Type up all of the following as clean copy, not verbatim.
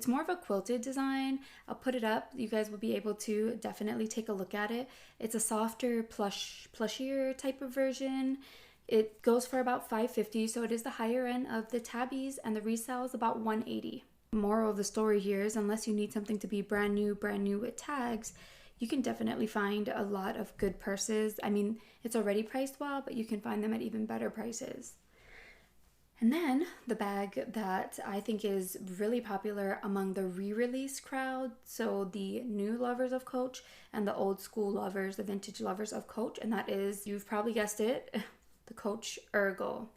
It's more of a quilted design. I'll put it up. You guys will be able to definitely take a look at it. It's a softer, plushier type of version. It goes for about $5.50, so it is the higher end of the Tabbies, and the resale is about $180. Moral of the story here is, unless you need something to be brand new with tags, you can definitely find a lot of good purses. I mean, it's already priced well, but you can find them at even better prices. And then the bag that I think is really popular among the re-release crowd, so the new lovers of Coach and the old school lovers, the vintage lovers of Coach, and that is, you've probably guessed it, the Coach Ergo.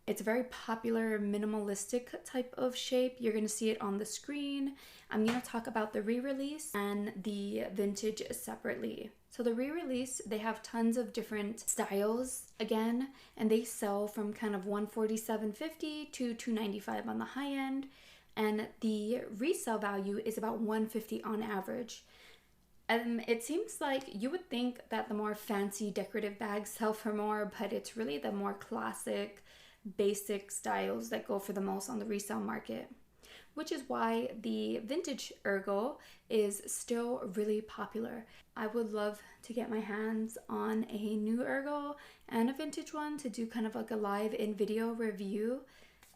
It's a very popular minimalistic type of shape. You're going to see it on the screen. I'm going to talk about the re-release and the vintage separately. So the re-release, they have tons of different styles again, and they sell from kind of $147.50 to $295 on the high end, and the resale value is about $150 on average. It seems like you would think that the more fancy decorative bags sell for more, but it's really the more classic, basic styles that go for the most on the resale market, which is why the vintage Ergo is still really popular. I would love to get my hands on a new Ergo and a vintage one to do kind of like a live in video review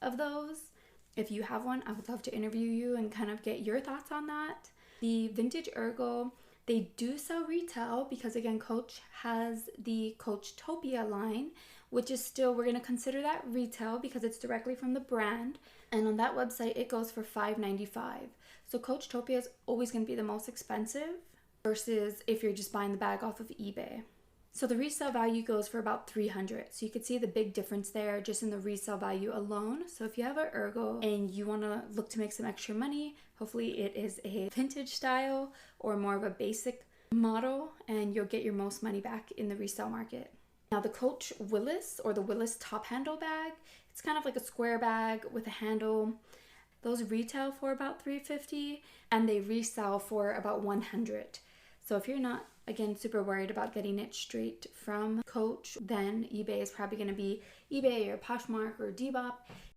of those. If you have one, I would love to interview you and kind of get your thoughts on that. The vintage Ergo, they do sell retail because, again, Coach has the Coachtopia line, which is still, we're going to consider that retail because it's directly from the brand. And on that website, it goes for $5.95. So Coachtopia is always going to be the most expensive versus if you're just buying the bag off of eBay. So the resale value goes for about $300. So you could see the big difference there just in the resale value alone. So if you have an Ergo and you want to look to make some extra money, hopefully it is a vintage style or more of a basic model, and you'll get your most money back in the resale market. Now the Coach Willis, or the Willis top handle bag, it's kind of like a square bag with a handle. Those retail for about $350 and they resell for about $100. So if you're not, again, super worried about getting it straight from Coach, then eBay is probably going to be eBay or Poshmark or Depop.